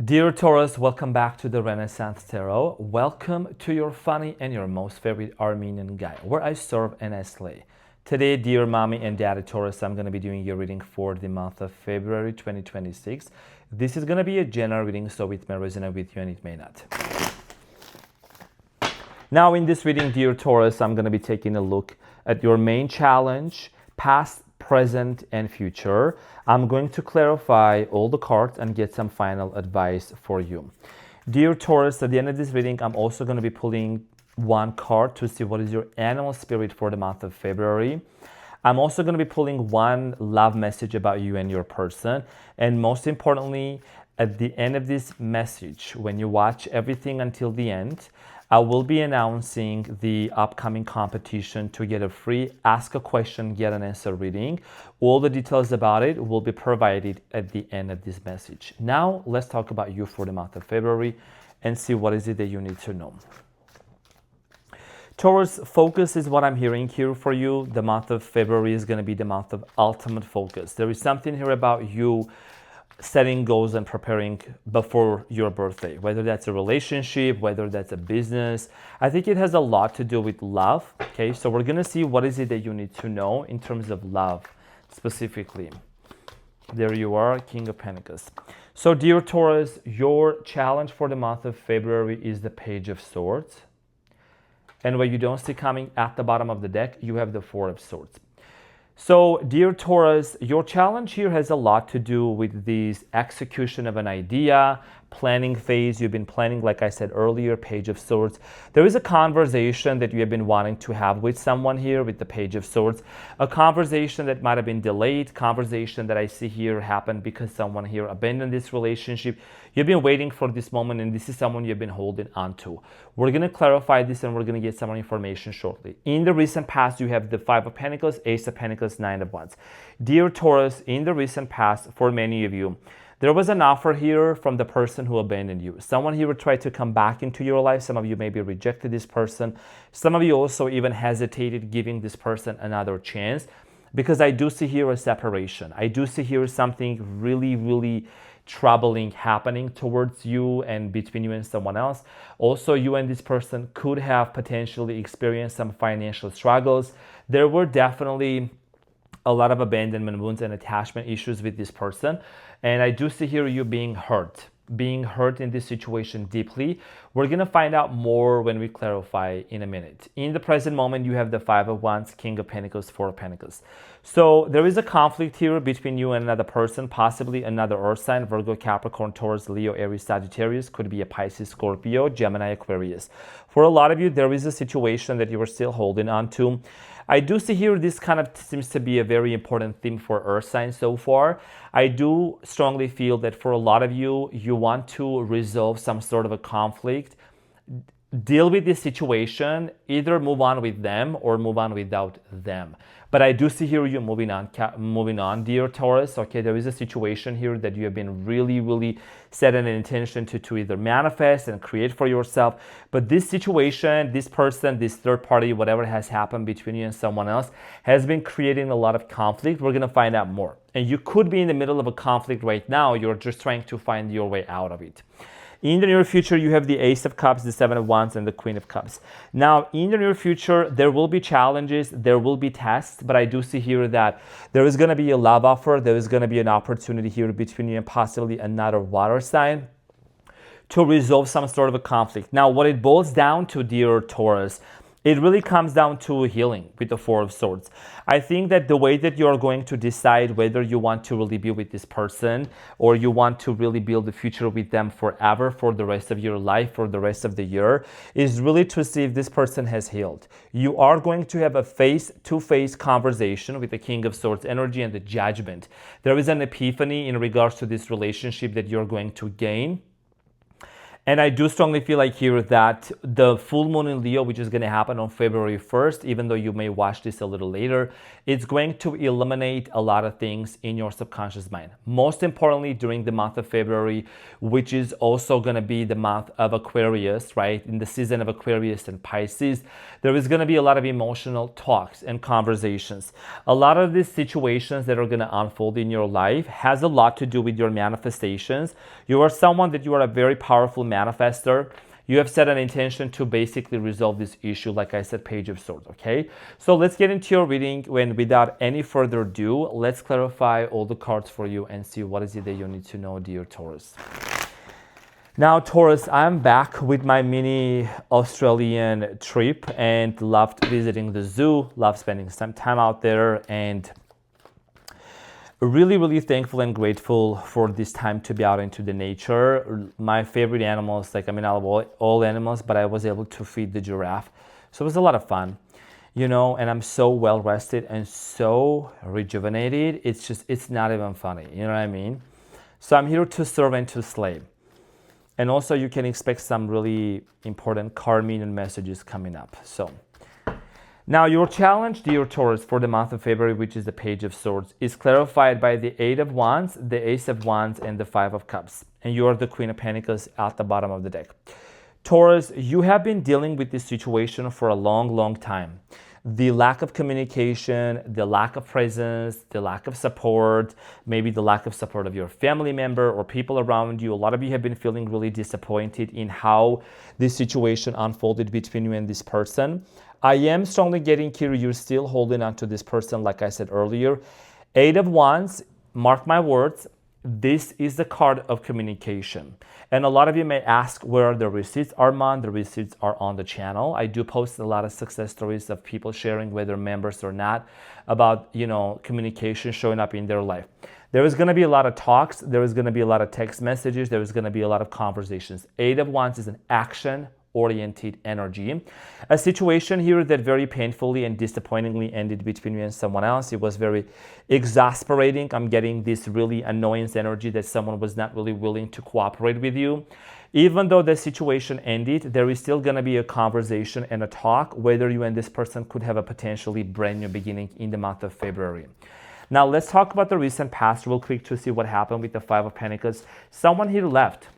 Dear Taurus, welcome back to the Renaissance Tarot. Welcome to your funny and your most favorite Armenian guy, where I serve and I slay. Today, dear mommy and daddy Taurus, I'm going to be doing your reading for the month of February 2026. This is going to be a general reading, so it may resonate with you and it may not. Now, in this reading, dear Taurus, I'm going to be taking a look at your main challenge, past, present, and future. I'm going to clarify all the cards and get some final advice for you. Dear Taurus, at the end of this reading, I'm also going to be pulling one card to see what is your animal spirit for the month of February. I'm also going to be pulling one love message about you and your person. And most importantly, at the end of this message, when you watch everything until the end, I will be announcing the upcoming competition to get a free Ask a Question, Get an Answer reading. All the details about it will be provided at the end of this message. Now, let's talk about you for the month of February and see what is it that you need to know. Taurus, focus is what I'm hearing here for you. The month of February is going to be the month of ultimate focus. There is something here about you setting goals and preparing before your birthday, whether that's a relationship, whether that's a business. I think it has a lot to do with love. Okay, so we're gonna see what is it that you need to know in terms of love specifically. There you are, King of Pentacles. So dear Taurus, your challenge for the month of February is the Page of Swords. And what you don't see coming at the bottom of the deck, you have the Four of Swords. So, dear Taurus, your challenge here has a lot to do with this execution of an idea, planning phase. You've been planning, like I said earlier, Page of Swords. There is a conversation that you have been wanting to have with someone here with the Page of Swords. A conversation that might have been delayed, conversation that I see here happened because someone here abandoned this relationship. You've been waiting for this moment, and this is someone you've been holding on to. We're going to clarify this, and we're going to get some more information shortly. In the recent past, you have the Five of Pentacles, Ace of Pentacles, Nine of Wands. Dear Taurus, in the recent past, for many of you, there was an offer here from the person who abandoned you. Someone here would try to come back into your life. Some of you maybe rejected this person. Some of you also even hesitated giving this person another chance, because I do see here a separation. I do see here something really troubling happening towards you and between you and someone else. Also, you and this person could have potentially experienced some financial struggles. There were definitely a lot of abandonment wounds and attachment issues with this person. And I do see here you being hurt in this situation deeply. We're going to find out more when we clarify in a minute. In the present moment, you have the Five of Wands, King of Pentacles, Four of Pentacles. So there is a conflict here between you and another person, possibly another earth sign, Virgo, Capricorn, Taurus, Leo, Aries, Sagittarius, could be a Pisces, Scorpio, Gemini, Aquarius. For a lot of you, there is a situation that you are still holding on to. I do see here this kind of seems to be a very important theme for earth signs so far. I do strongly feel that for a lot of you, you want to resolve some sort of a conflict, deal with this situation, either move on with them or move on without them. But I do see here you moving on, dear Taurus. Okay, there is a situation here that you have been really set an intention to either manifest and create for yourself. But this situation, this person, this third party, whatever has happened between you and someone else has been creating a lot of conflict. We're going to find out more. And you could be in the middle of a conflict right now. You're just trying to find your way out of it. In the near future, you have the Ace of Cups, the Seven of Wands, and the Queen of Cups. Now, in the near future, there will be challenges, there will be tests, but I do see here that there is going to be a love offer, there is going to be an opportunity here between you and possibly another water sign to resolve some sort of a conflict. Now, what it boils down to, dear Taurus, it really comes down to healing with the Four of Swords. I think that the way that you're going to decide whether you want to really be with this person or you want to really build a future with them forever, for the rest of your life, for the rest of the year, is really to see if this person has healed. You are going to have a face-to-face conversation with the King of Swords energy and the Judgment. There is an epiphany in regards to this relationship that you're going to gain. And I do strongly feel like here that the full moon in Leo, which is going to happen on February 1st, even though you may watch this a little later, it's going to eliminate a lot of things in your subconscious mind. Most importantly, during the month of February, which is also going to be the month of Aquarius, right? In the season of Aquarius and Pisces, there is going to be a lot of emotional talks and conversations. A lot of these situations that are going to unfold in your life has a lot to do with your manifestations. You are someone that you are a very powerful manifester. You have set an intention to basically resolve this issue, like I said, Page of Swords, okay? So let's get into your reading. When without any further ado, let's clarify all the cards for you and see what is it that you need to know, dear Taurus. Now, Taurus, I'm back with my mini Australian trip and loved visiting the zoo, loved spending some time out there, and really thankful and grateful for this time to be out into the nature. My favorite animals, like, I love all animals, but I was able to feed the giraffe. So it was a lot of fun, you know, and I'm so well rested and so rejuvenated. It's not even funny, you know what I mean? So I'm here to serve and to slay. And also you can expect some really important karmic messages coming up. So now, your challenge, dear Taurus, for the month of February, which is the Page of Swords, is clarified by the 8 of Wands, the Ace of Wands, and the 5 of Cups. And you are the Queen of Pentacles at the bottom of the deck. Taurus, you have been dealing with this situation for a long time. The lack of communication, the lack of presence, the lack of support, maybe the lack of support of your family member or people around you. A lot of you have been feeling really disappointed in how this situation unfolded between you and this person. I am strongly getting here, you're still holding on to this person, like I said earlier. 8 of Wands, mark my words, this is the card of communication. And a lot of you may ask, where are the receipts, Arman? The receipts are on the channel. I do post a lot of success stories of people sharing, whether members or not, about, you know, communication showing up in their life. There is going to be a lot of talks. There is going to be a lot of text messages. There is going to be a lot of conversations. 8 of Wands is an action-oriented energy. A situation here that very painfully and disappointingly ended between you and someone else. It was very exasperating. I'm getting this really annoyance energy that someone was not really willing to cooperate with you. Even though the situation ended, there is still going to be a conversation and a talk whether you and this person could have a potentially brand new beginning in the month of February. Now let's talk about the recent past real quick to see what happened with the 5 of Pentacles. Someone here left.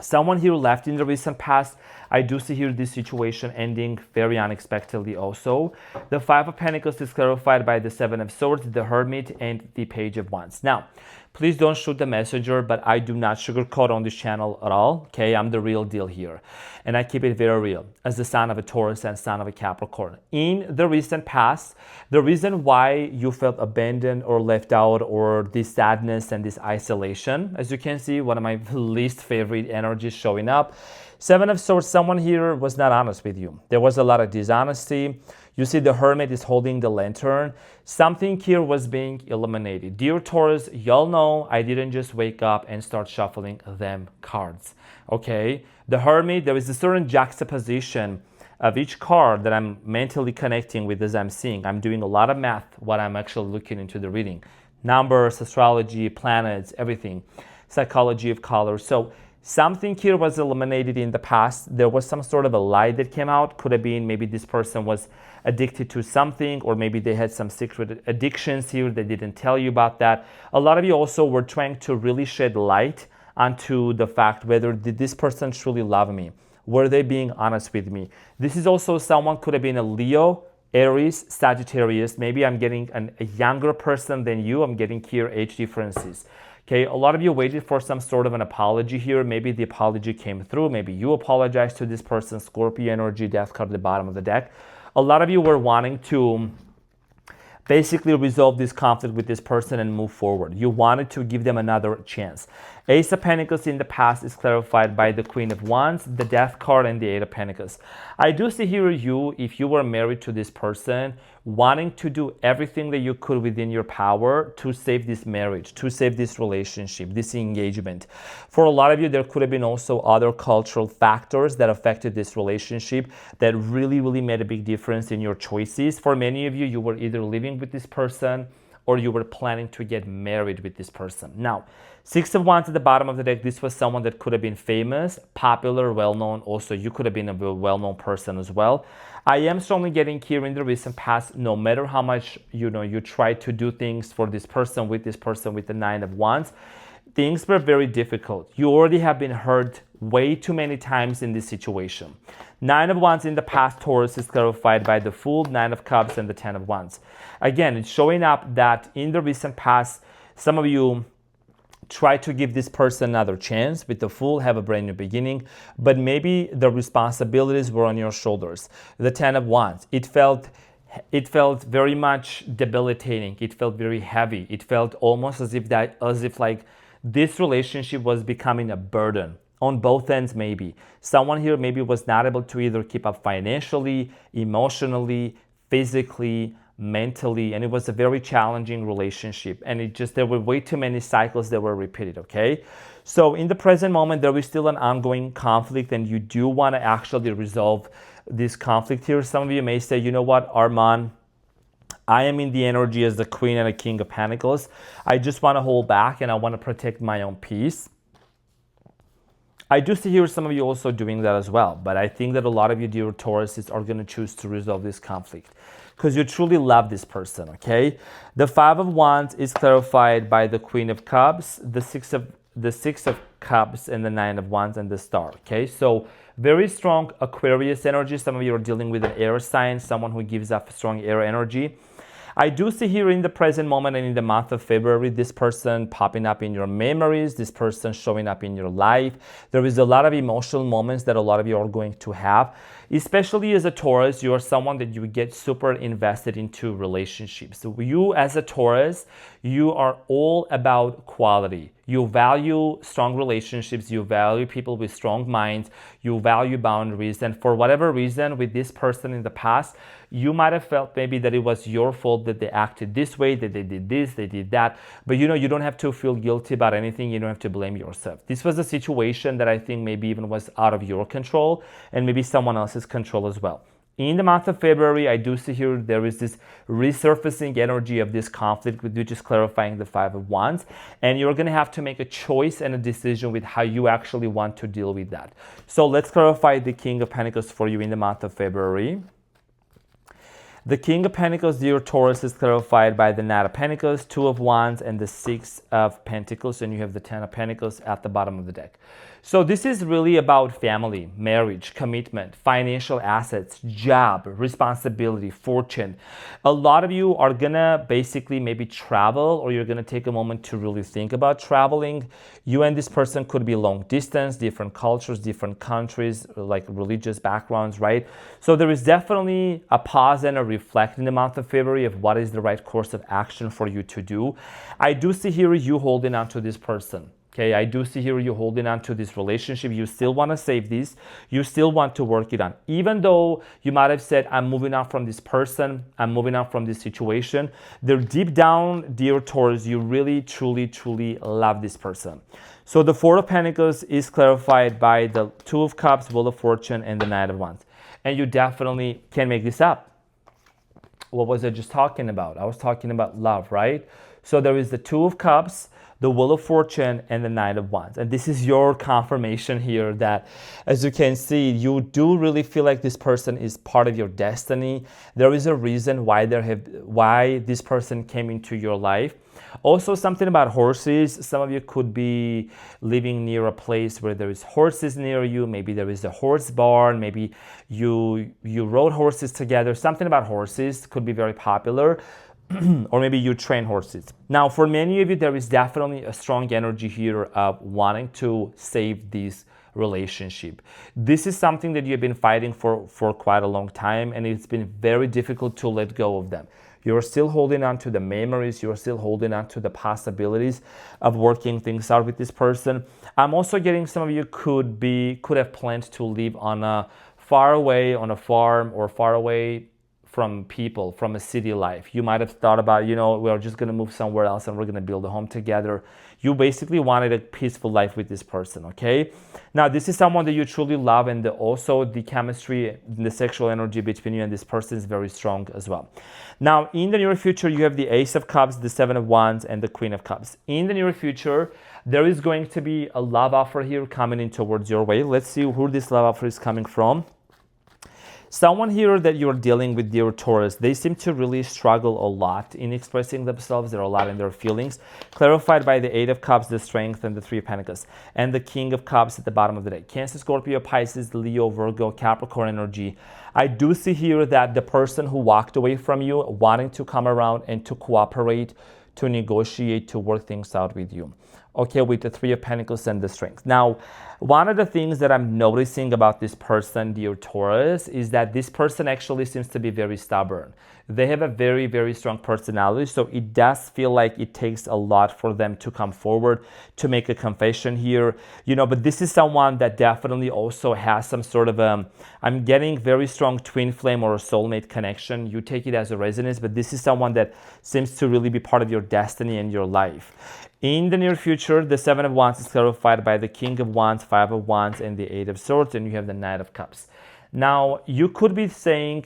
Someone here left in the recent past. I do see here this situation ending very unexpectedly also. The 5 of Pentacles is clarified by the 7 of Swords, the Hermit, and the Page of Wands. Now, please don't shoot the messenger, but I do not sugarcoat on this channel at all, okay? I'm the real deal here, and I keep it very real as the son of a Taurus and son of a Capricorn. In the recent past, the reason why you felt abandoned or left out or this sadness and this isolation, as you can see, one of my least favorite energies showing up. 7 of Swords, someone here was not honest with you. There was a lot of dishonesty. You see the Hermit is holding the lantern. Something here was being eliminated. Dear Taurus, y'all know I didn't just wake up and start shuffling them cards, okay? The Hermit, there is a certain juxtaposition of each card that I'm mentally connecting with as I'm seeing. I'm doing a lot of math while I'm actually looking into the reading. Numbers, astrology, planets, everything. Psychology of color. So something here was eliminated in the past. There was some sort of a lie that came out. Could have been maybe this person was addicted to something, or maybe they had some secret addictions here. They didn't tell you about that. A lot of you also were trying to really shed light onto the fact whether did this person truly love me? Were they being honest with me? This is also someone could have been a Leo, Aries, Sagittarius. Maybe I'm getting a younger person than you. I'm getting here age differences. Okay, a lot of you waited for some sort of an apology here. Maybe the apology came through. Maybe you apologized to this person. Scorpio energy, death card at the bottom of the deck. A lot of you were wanting to basically resolve this conflict with this person and move forward. You wanted to give them another chance. Ace of Pentacles in the past is clarified by the Queen of Wands, the Death card, and the 8 of Pentacles. I do see here you, if you were married to this person, wanting to do everything that you could within your power to save this marriage, to save this relationship, this engagement. For a lot of you, there could have been also other cultural factors that affected this relationship that really made a big difference in your choices. For many of you, you were either living with this person or you were planning to get married with this person. Now, Six of Wands at the bottom of the deck, this was someone that could have been famous, popular, well-known. Also, you could have been a well-known person as well. I am strongly getting here in the recent past, no matter how much, you try to do things for this person with the Nine of Wands, things were very difficult. You already have been hurt way too many times in this situation. Nine of Wands in the past, Taurus, is clarified by the Fool, Nine of Cups, and the Ten of Wands. Again, it's showing up that in the recent past, some of you try to give this person another chance. With the Fool, have a brand new beginning, but maybe the responsibilities were on your shoulders. The Ten of Wands, it felt very much debilitating. It felt very heavy. It felt almost as if like this relationship was becoming a burden on both ends. Maybe someone here maybe was not able to either keep up financially, emotionally, physically, mentally, and it was a very challenging relationship, and there were way too many cycles that were repeated. Okay, so in the present moment there is still an ongoing conflict, and you do want to actually resolve this conflict here. Some of you may say, you know what, Arman, I am in the energy as the Queen and a King of Pentacles. I just want to hold back and I want to protect my own peace. I do see here some of you also doing that as well, but I think that a lot of you, dear Tauruses, are going to choose to resolve this conflict because you truly love this person, okay? The Five of Wands is clarified by the Queen of Cups, the Six of Cups, and the Nine of Wands, and the Star, okay? So very strong Aquarius energy. Some of you are dealing with an air sign, someone who gives off strong air energy. I do see here in the present moment and in the month of February, this person popping up in your memories, this person showing up in your life. There is a lot of emotional moments that a lot of you are going to have. Especially as a Taurus, you are someone that you get super invested into relationships. So you as a Taurus, you are all about quality. You value strong relationships, you value people with strong minds, you value boundaries, and for whatever reason with this person in the past, you might have felt maybe that it was your fault that they acted this way, that they did this, they did that, but you don't have to feel guilty about anything, you don't have to blame yourself. This was a situation that I think maybe even was out of your control and maybe someone else's control as well. In the month of February, I do see here there is this resurfacing energy of this conflict, which is clarifying the Five of Wands. And you're going to have to make a choice and a decision with how you actually want to deal with that. So let's clarify the King of Pentacles for you in the month of February. The King of Pentacles, dear Taurus, is clarified by the Knight of Pentacles, Two of Wands, and the Six of Pentacles. And you have the Ten of Pentacles at the bottom of the deck. So this is really about family, marriage, commitment, financial assets, job, responsibility, fortune. A lot of you are gonna basically maybe travel, or you're gonna take a moment to really think about traveling. You and this person could be long distance, different cultures, different countries, like religious backgrounds, right? So there is definitely a pause and a reflect in the month of February of what is the right course of action for you to do. I do see here you holding on to this person. Okay, I do see here you holding on to this relationship. You still want to save this. You still want to work it on. Even though you might have said, I'm moving on from this person, I'm moving on from this situation, there deep down, dear Taurus, you really, truly, truly love this person. So the Four of Pentacles is clarified by the Two of Cups, Wheel of Fortune, and the Knight of Wands. And you definitely can make this up. What was I just talking about? I was talking about love, right? So there is the Two of Cups, the Wheel of Fortune, and the Knight of Wands. And this is your confirmation here that, as you can see, you do really feel like this person is part of your destiny. There is a reason why this person came into your life. Also, something about horses. Some of you could be living near a place where there is horses near you. Maybe there is a horse barn. Maybe you rode horses together. Something about horses could be very popular. Or maybe you train horses. Now, for many of you, there is definitely a strong energy here of wanting to save this relationship. This is something that you've been fighting for quite a long time, and it's been very difficult to let go of them. You're still holding on to the memories. You're still holding on to the possibilities of working things out with this person. I'm also getting some of you could have planned to live on a farm, or far away from people, from a city life. You might have thought about, we're just going to move somewhere else and we're going to build a home together. You basically wanted a peaceful life with this person, okay? Now, this is someone that you truly love, and also the chemistry, the sexual energy between you and this person is very strong as well. Now, in the near future, you have the Ace of Cups, the Seven of Wands, and the Queen of Cups. In the near future, there is going to be a love offer here coming in towards your way. Let's see who this love offer is coming from. Someone here that you're dealing with, dear Taurus, they seem to really struggle a lot in expressing themselves. They're a lot in their feelings. Clarified by the Eight of Cups, the Strength, and the Three of Pentacles. And the King of Cups at the bottom of the deck. Cancer, Scorpio, Pisces, Leo, Virgo, Capricorn energy. I do see here that the person who walked away from you wanting to come around and to cooperate, to negotiate, to work things out with you. Okay, with the Three of Pentacles and the Strength. Now, one of the things that I'm noticing about this person, dear Taurus, is that this person actually seems to be very stubborn. They have a very, very strong personality, so it does feel like it takes a lot for them to come forward, to make a confession here, but this is someone that definitely also has some sort of I'm getting very strong twin flame or a soulmate connection. You take it as a resonance, but this is someone that seems to really be part of your destiny and your life. In the near future, the Seven of Wands is clarified by the King of Wands, Five of Wands, and the Eight of Swords, and you have the Knight of Cups. Now, you could be saying,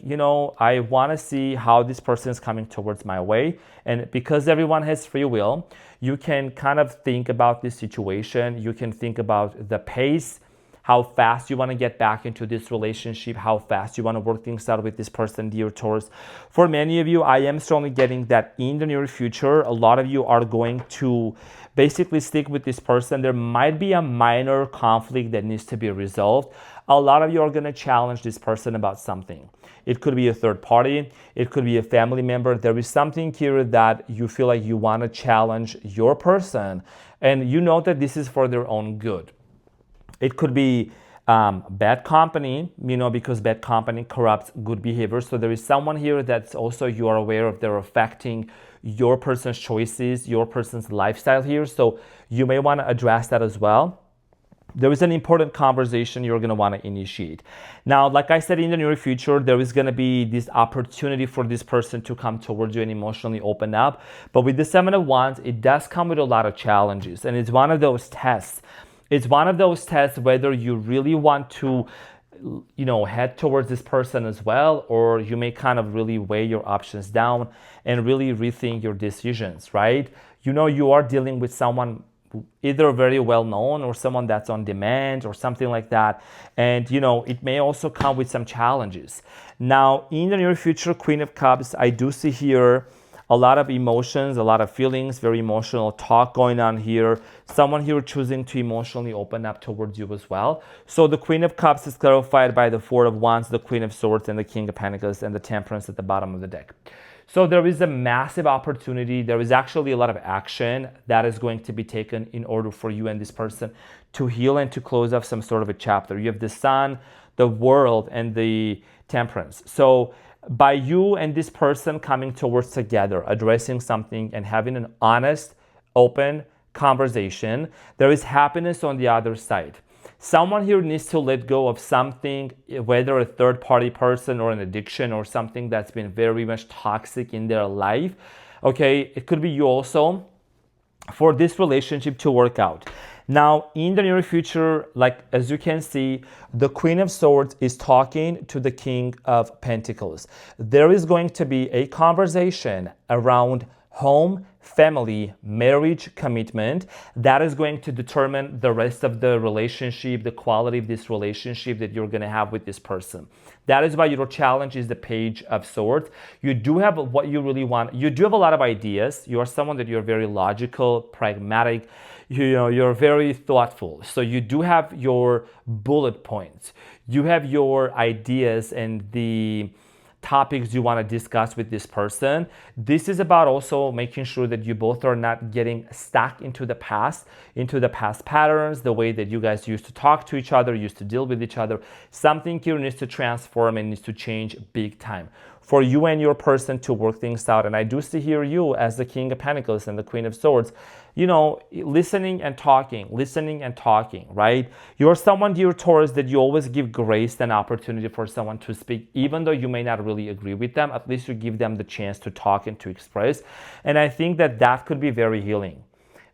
I want to see how this person is coming towards my way. And because everyone has free will, you can kind of think about this situation. You can think about the pace, how fast you want to get back into this relationship, how fast you want to work things out with this person, dear Taurus. For many of you, I am strongly getting that in the near future, a lot of you are going to basically stick with this person. There might be a minor conflict that needs to be resolved. A lot of you are going to challenge this person about something. It could be a third party. It could be a family member. There is something here that you feel like you want to challenge your person, and you know that this is for their own good. It could be bad company, because bad company corrupts good behavior. So there is someone here that's also you are aware of, they're affecting your person's choices, your person's lifestyle here. So you may want to address that as well. There is an important conversation you're going to want to initiate. Now, like I said, in the near future, there is going to be this opportunity for this person to come towards you and emotionally open up. But with the Seven of Wands, it does come with a lot of challenges. And it's one of those tests. It's one of those tests whether you really want to, head towards this person as well, or you may kind of really weigh your options down and really rethink your decisions, right? You are dealing with someone either very well known or someone that's on demand or something like that. And, it may also come with some challenges. Now, in the near future, Queen of Cups, I do see here a lot of emotions, a lot of feelings, very emotional talk going on here. Someone here choosing to emotionally open up towards you as well. So the Queen of Cups is clarified by the Four of Wands, the Queen of Swords, and the King of Pentacles, and the Temperance at the bottom of the deck. So there is a massive opportunity. There is actually a lot of action that is going to be taken in order for you and this person to heal and to close off some sort of a chapter. You have the Sun, the World, and the Temperance. So by you and this person coming towards together, addressing something and having an honest, open conversation, there is happiness on the other side. Someone here needs to let go of something, whether a third-party person or an addiction or something that's been very much toxic in their life. Okay, it could be you also, for this relationship to work out. Now, in the near future, as you can see, the Queen of Swords is talking to the King of Pentacles. There is going to be a conversation around home, family, marriage, commitment that is going to determine the rest of the relationship, the quality of this relationship that you're going to have with this person. That is why your challenge is the Page of Swords. You do have what you really want. You do have a lot of ideas. You are someone that you're very logical, pragmatic. You're very thoughtful. So you do have your bullet points. You have your ideas and the topics you want to discuss with this person. This is about also making sure that you both are not getting stuck into the past patterns, the way that you guys used to talk to each other, used to deal with each other. Something here needs to transform and needs to change big time for you and your person to work things out. And I do see here you as the King of Pentacles and the Queen of Swords, listening and talking, right? You're someone, dear Taurus, that you always give grace and opportunity for someone to speak, even though you may not really agree with them. At least you give them the chance to talk and to express. And I think that could be very healing.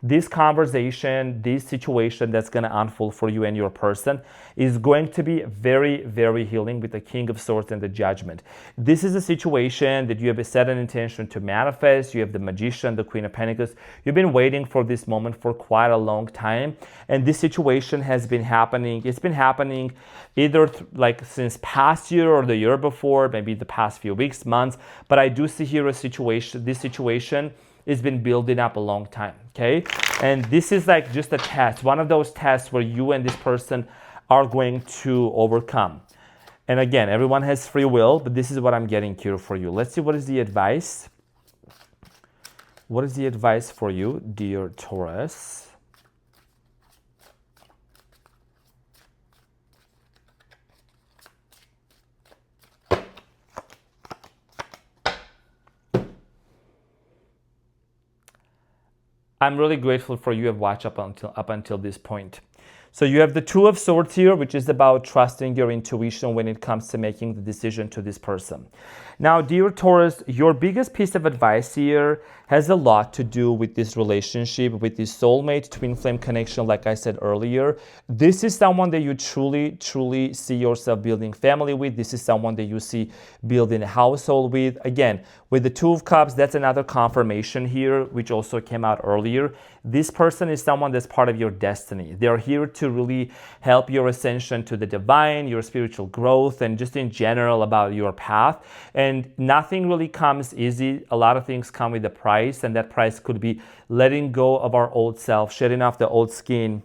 this conversation, this situation that's going to unfold for you and your person is going to be very, very healing with the King of Swords and the Judgment. This is a situation that you have set an intention to manifest. You have the Magician, the Queen of Pentacles. You've been waiting for this moment for quite a long time. And this situation has been happening. It's been happening either like since past year or the year before, maybe the past few weeks, months. But I do see here a situation, this situation has been building up a long time, okay? And this is like just a test, one of those tests where you and this person are going to overcome. And again, everyone has free will, but this is what I'm getting here for you. Let's see what is the advice. What is the advice for you, dear Taurus? I'm really grateful for you have watched up until this point. So you have the Two of Swords here, which is about trusting your intuition when it comes to making the decision to this person. Now, dear Taurus, your biggest piece of advice here has a lot to do with this relationship, with this soulmate twin flame connection, like I said earlier. This is someone that you truly, truly see yourself building family with. This is someone that you see building a household with. Again, with the Two of Cups, that's another confirmation here, which also came out earlier. This person is someone that's part of your destiny. They're here to really help your ascension to the divine, your spiritual growth, and just in general about your path. And nothing really comes easy. A lot of things come with a price, and that price could be letting go of our old self, shedding off the old skin,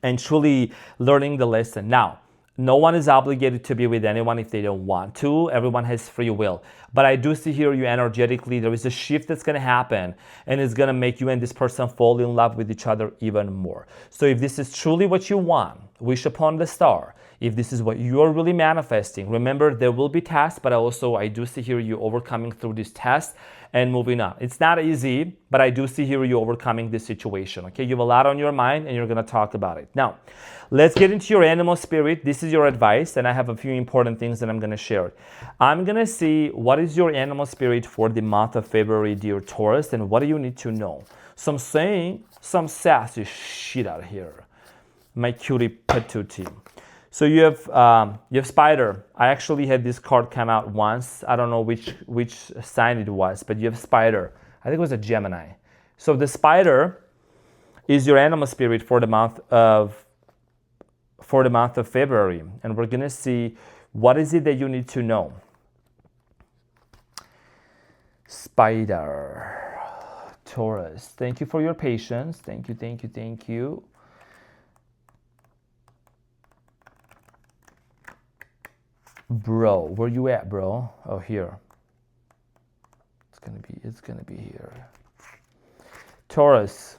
and truly learning the lesson. Now, no one is obligated to be with anyone if they don't want to. Everyone has free will. But I do see here you energetically, there is a shift that's going to happen, and it's going to make you and this person fall in love with each other even more. So if this is truly what you want, wish upon the star. If this is what you are really manifesting, remember there will be tests, but I do see here you overcoming through this test and moving on. It's not easy, but I do see here you overcoming this situation, okay? You have a lot on your mind and you're gonna talk about it. Now, let's get into your animal spirit. This is your advice, and I have a few important things that I'm gonna share. I'm gonna see what is your animal spirit for the month of February, dear Taurus, and what do you need to know? So I'm saying some sassy shit out here. My cutie patootie. So you have Spider. I actually had this card come out once. I don't know which sign it was, but you have Spider. I think it was a Gemini. So the Spider is your animal spirit for the month of February, and we're gonna see what is it that you need to know. Spider, Taurus. Thank you for your patience. Thank you, thank you, thank you. Bro, where you at, bro? Oh, here. It's gonna be here. Taurus.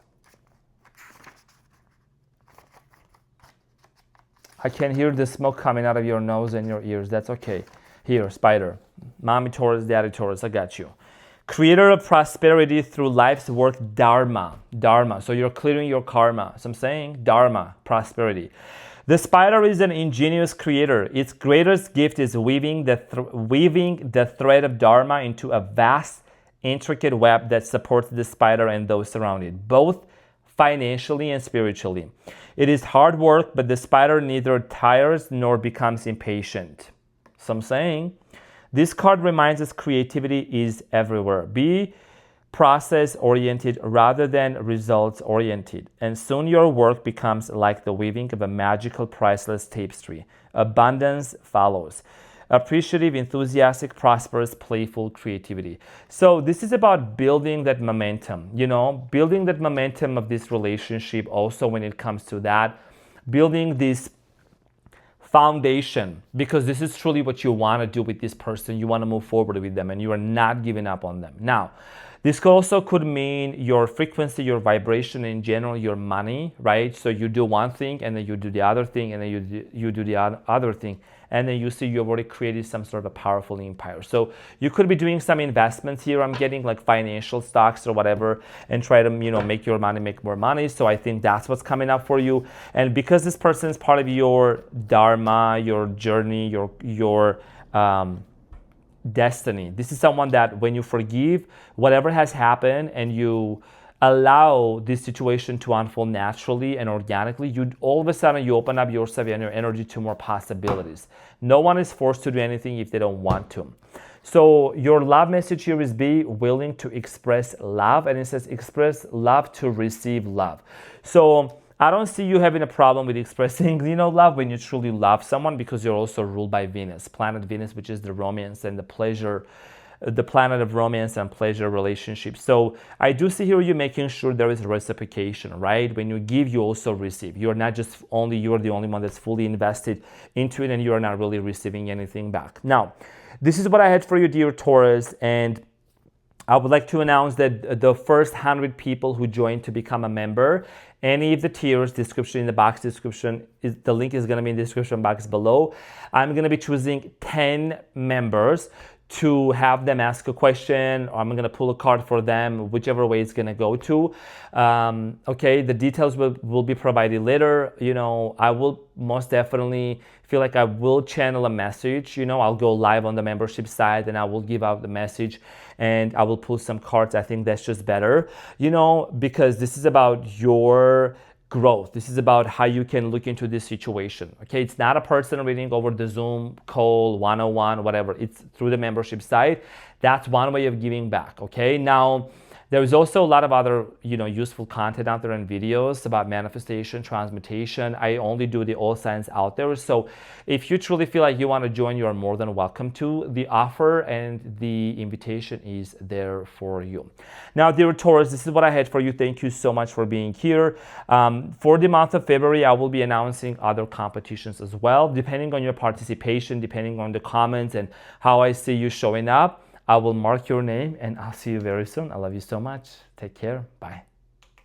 I can hear the smoke coming out of your nose and your ears. That's okay. Here, Spider. Mommy Taurus, Daddy Taurus, I got you. Creator of prosperity through life's work, Dharma. Dharma. So you're clearing your karma. So I'm saying Dharma, prosperity. The spider is an ingenious creator. Its greatest gift is weaving the thread of Dharma into a vast, intricate web that supports the spider and those surrounding it, both financially and spiritually. It is hard work, but the spider neither tires nor becomes impatient. So I'm saying, this card reminds us creativity is everywhere. Be process-oriented rather than results-oriented, and soon your work becomes like the weaving of a magical, priceless tapestry. Abundance follows. Appreciative, enthusiastic, prosperous, playful creativity. So this is about building that momentum, building that momentum of this relationship also when it comes to that, building this foundation, because this is truly what you want to do with this person. You want to move forward with them and you are not giving up on them. Now, this could mean your frequency, your vibration, in general, your money, right? So you do one thing and then you do the other thing and then you do the other thing. And then you see you've already created some sort of a powerful empire. So you could be doing some investments here. I'm getting like financial stocks or whatever and try to, make your money, make more money. So I think that's what's coming up for you. And because this person is part of your dharma, your journey, your destiny. This is someone that when you forgive whatever has happened and you allow this situation to unfold naturally and organically, all of a sudden you open up yourself and your energy to more possibilities. No one is forced to do anything if they don't want to. So your love message here is be willing to express love, and it says express love to receive love. So I don't see you having a problem with expressing, love when you truly love someone, because you're also ruled by Venus, planet Venus, which is the romance and the pleasure, the planet of romance and pleasure relationships. So I do see here you making sure there is reciprocation, right? When you give, you also receive. You're not just you're the only one that's fully invested into it, and you're not really receiving anything back. Now, this is what I had for you, dear Taurus, and I would like to announce that the first 100 people who join to become a member, any of the tiers, description in the box description, the link is going to be in the description box below. I'm going to be choosing 10 members to have them ask a question, or I'm going to pull a card for them, whichever way it's going to go to. Okay, the details will be provided later. I will most definitely feel like I will channel a message. I'll go live on the membership side and I will give out the message and I will pull some cards. I think that's just better, because this is about your growth. This is about how you can look into this situation. Okay, it's not a personal reading over the Zoom call, 101, whatever. It's through the membership site. That's one way of giving back. Okay, now there is also a lot of other, useful content out there and videos about manifestation, transmutation. I only do the all signs out there. So if you truly feel like you want to join, you are more than welcome to. The offer and the invitation is there for you. Now, dear Taurus, this is what I had for you. Thank you so much for being here. For the month of February, I will be announcing other competitions as well, depending on your participation, depending on the comments and how I see you showing up. I will mark your name and I'll see you very soon. I love you so much. Take care. Bye.